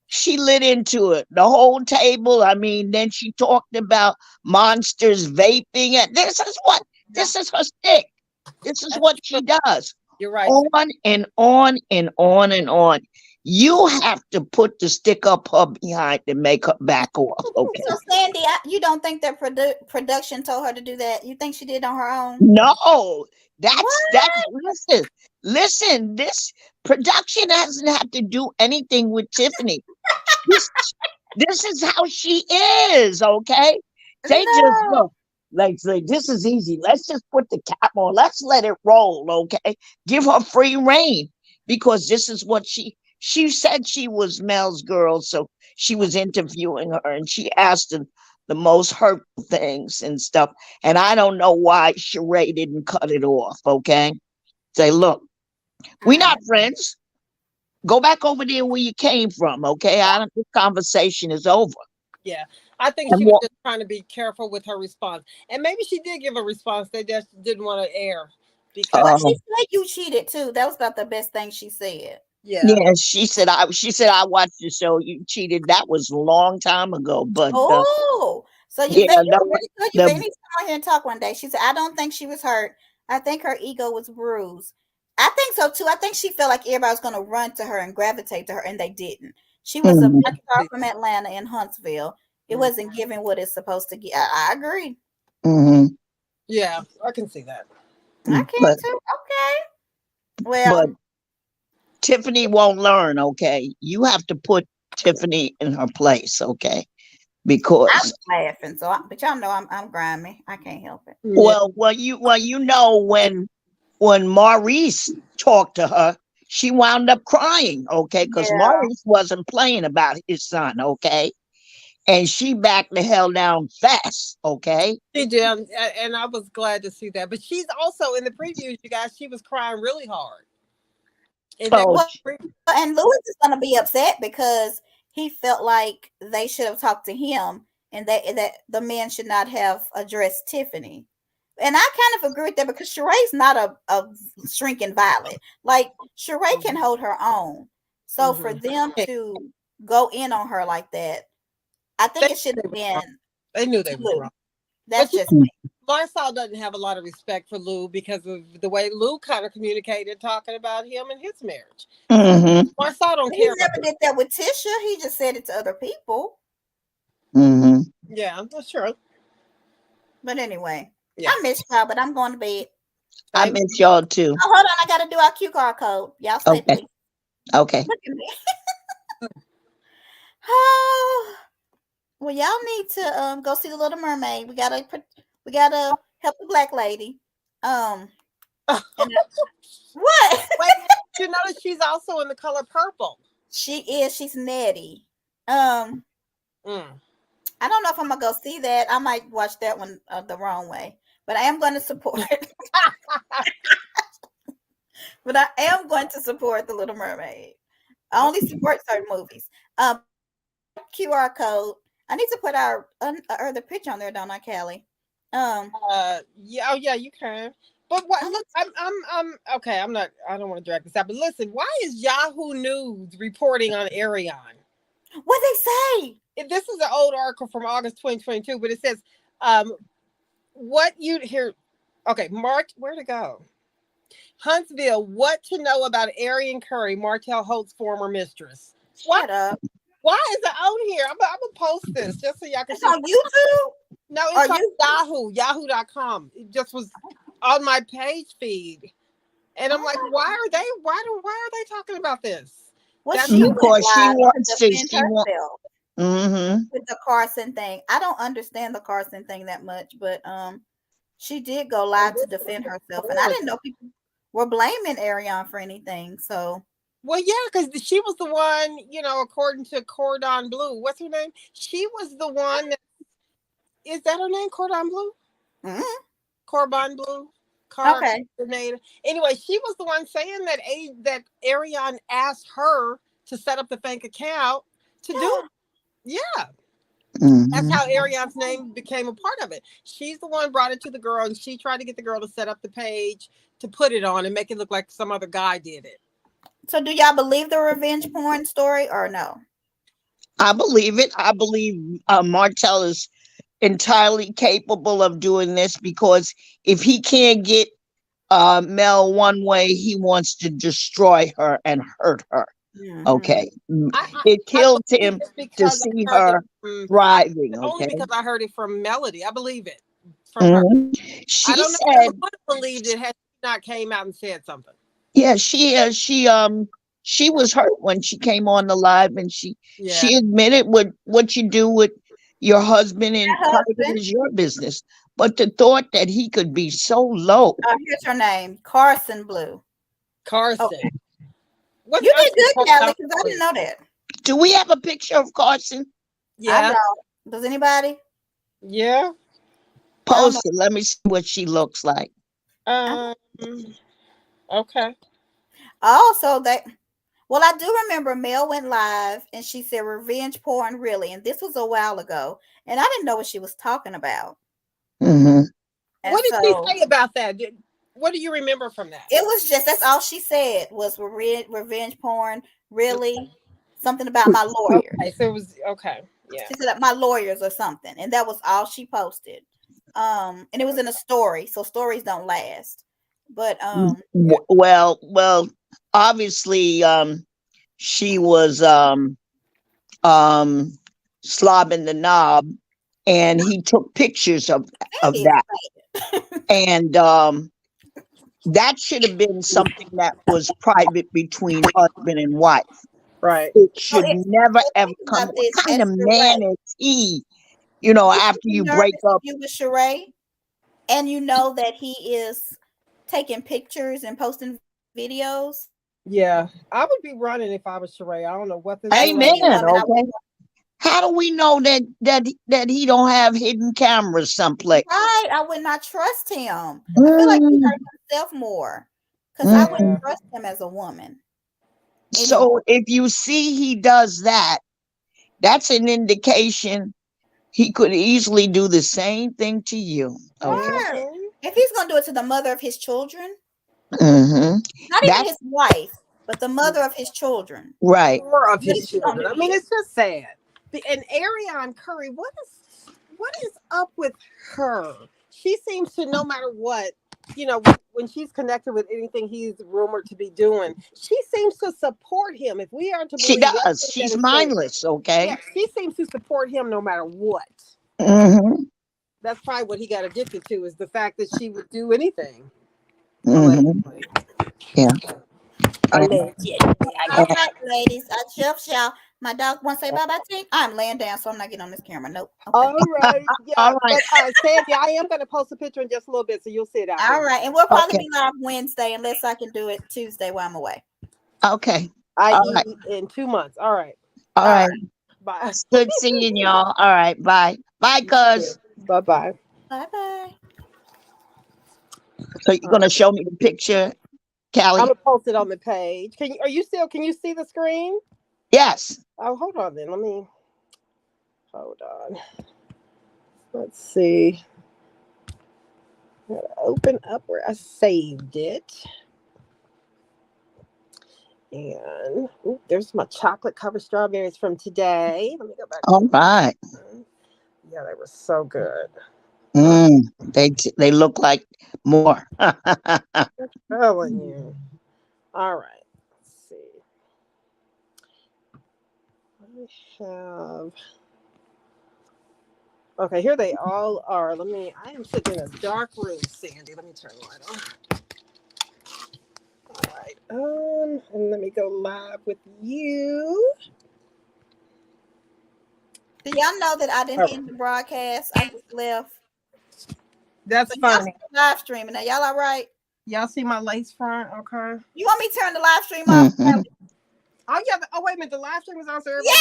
she lit into it. The whole table. I mean, then she talked about monsters vaping. And this is her stick. This is That's what true. she does. You're right. On and on and on and on. You have to put the stick up her behind to make her back off. Okay. So Sandy, you don't think that production told her to do that? You think she did on her own? No, that's What? listen. This production doesn't have to do anything with Tiffany. This this is how she is. Okay, they just No. look like say this is easy. Let's just put the cap on. Let's let it roll. Okay, give her free reign because this is what she said she was Mel's girl, so she was interviewing her and she asked her the most hurtful things and stuff. And I don't know why Sheree didn't cut it off. Okay, say look, we're Mm. not friends. Go back over there where you came from. Okay, I don't. This conversation is over. Yeah. I think And she was what? just trying to be careful with her response. And maybe she did give a response they just didn't want to air because But Uh, she said you cheated too. That was about the best thing she said. yeah. yeah, she said I watched the show. You cheated. That was a long time ago. But Oh, so you yeah, bet you the really good. You bet the need to come on here and talk one day. She said, I don't think she was hurt. I think her ego was bruised. I think so too. I think she felt like everybody was gonna run to her and gravitate to her, and they didn't. She was a mhm, I big can star see from Atlanta in Huntsville. It that. wasn't giving what it's supposed to give. I agree. mhm. Yeah, I can see that. I can but too. Okay. but Well, Tiffany won't learn. Okay, you have to put Tiffany in her place. Okay, I because was laughing. But y'all know I'm grimy. I can't help it. Yeah. well you know when Maurice talked to her, she wound up crying. Okay, because Yeah. Maurice wasn't playing about his son. Okay, and she backed the hell down fast. Okay. She did, and I was glad to see that. But she's also in the previews, you guys. She was crying really hard in that. Oh, Well, and Lewis is gonna be upset because he felt like they should have talked to him and that the men should not have addressed Tiffany. And I kind of agree with that because Sheree's not a shrinking violet. Like Sheree can hold her own. So for Mm-hmm. them to go in on her like that, I They, think it should they have was wrong. been They knew to they was Lou. wrong. But That's just me. Marsau doesn't have a lot of respect for Lou because of the way Lou kind of communicated, talking about him and his marriage. So mm-hmm, Marsau don't He care about. never did that with Tisha. He just said it to other people. mm-hmm. Yeah, that's true. But anyway. Yeah. I miss y'all, but I'm going to bed. I miss y'all too. Oh, hold on. I got to do our QR code. Y'all stay, Okay. please. Okay. Look at me. Oh, well, y'all need to go see the Little Mermaid. We gotta help the black lady. And what? Wait, you notice she's also in the color purple. She is. She's Nettie. Mm. I don't know if I'm gonna go see that. I might watch that one the wrong way, but I am going to support. But I am going to support the Little Mermaid. I only support certain movies. QR code. I need to put our the picture on there, don't I, Callie? Yeah. Oh, yeah. You can. But what? Look, I'm okay. I'm not. I don't want to drag this out. But listen, why is Yahoo News reporting on Arion? What they say? This is an old article from August 2022, but it says, what you hear. Okay, Mark, where to go? Huntsville, what to know about Arian Curry, Martell Holt's former mistress? Shut up. Why is it on here? I'm gonna post this just so y'all can see. On YouTube? No, it's on Yahoo.com. It just was on my page feed. And I'm like, why are they talking about this? Well, because she wants to defend herself with the Carson thing. I don't understand the Carson thing that much, but she did go live to defend herself, and I didn't know people were blaming Arion for anything. So, well, yeah, because she was the one, according to Cordon Bleu. What's her name? She was the one that is that her name? Cordon Bleu? Mm-hmm. Cordon Bleu. Okay. Anyway, she was the one saying that Arion asked her to set up the bank account to do. Yeah. That's how Arion's name became a part of it. She's the one brought it to the girl, and she tried to get the girl to set up the page to put it on and make it look like some other guy did it. So do y'all believe the revenge porn story or no? I believe it. I believe Martell is entirely capable of doing this, because if he can't get Mel one way, he wants to destroy her and hurt her. Mm-hmm. Okay. It kills him to see her thriving. Only because I heard it from Melody. I believe it from her. She I don't know if I would have believed it had she not came out and said something. Yeah, she was hurt when she came on the live, and she admitted what you do with your husband in private is your business. But the thought that he could be so low. Here's her name, Carson Blue. Carson. Okay. You did good, Callie, because I didn't know that. Do we have a picture of Carson? Yeah. I don't. Does anybody? Yeah. Post it. Let me see what she looks like. Okay. Oh, so well, I do remember Mel went live and she said revenge porn, really, and this was a while ago, and I didn't know what she was talking about. Mm-hmm. What did she say about that? What do you remember from that? It was that's all she said was revenge porn, really, something about my lawyers. Okay, so it was yeah. She said my lawyers or something, and that was all she posted. And it was in a story, so stories don't last. But well, obviously, she was slobbing the knob, and he took pictures of that, and that should have been something that was private between husband and wife. Right. It should never ever come. What kind of man is he? After you break up, you with Sheree, and you know that he is taking pictures and posting videos. Yeah, I would be running if I was Sheree. I don't know what this. Amen. Okay. How do we know that he don't have hidden cameras someplace? Right, I would not trust him. I feel like he hurt himself more because I wouldn't trust him as a woman. So if you see he does that, that's an indication he could easily do the same thing to you. Okay. Yeah. If he's gonna do it to the mother of his children, not even his wife, but the mother of his children, right? Or of his children. I mean, it's just sad. And Arion Curry, what is up with her? She seems to, no matter what, when she's connected with anything he's rumored to be doing, she seems to support him. If we are to believe, she does. She's mindless. Okay. Yeah, she seems to support him no matter what. That's probably what he got addicted to, is the fact that she would do anything. Mhm. Yeah. And, Allegedly. All right, ladies. Y'all. My dog won't say bye bye to me. I'm laying down, so I'm not getting on this camera. Nope. Okay. All right. Yeah. all right. But Sandy, I am going to post a picture in just a little bit, so you'll see it out All there. right. And we'll probably Okay. be live Wednesday unless I can do it Tuesday while I'm away. Okay. I.e. All right. in 2 months. All right. All right. Bye. It's good seeing y'all. All right. Bye. Bye, cuz. Bye-bye. Bye-bye. So you're gonna show me the picture, Callie? I'm gonna post it on the page. Can you see the screen? Yes. Oh, hold on then. Hold on. Let's see. I'm gonna open up where I saved it. And there's my chocolate covered strawberries from today. Let me go back. All right. Yeah, they were so good. They look like more. I'm telling you. All right. Let's see. I have. Okay, here they all are. I am sitting in a dark room, Sandy. Let me turn the light on. All right. And let me go live with you. Do y'all know that I didn't end the broadcast? I just left. That's funny. Live streaming. Now, y'all all right? Y'all see my lace front? Okay. You want me to turn the live stream off? Mhm. Oh, yeah. Oh, wait a minute. The live stream is on, so Yes!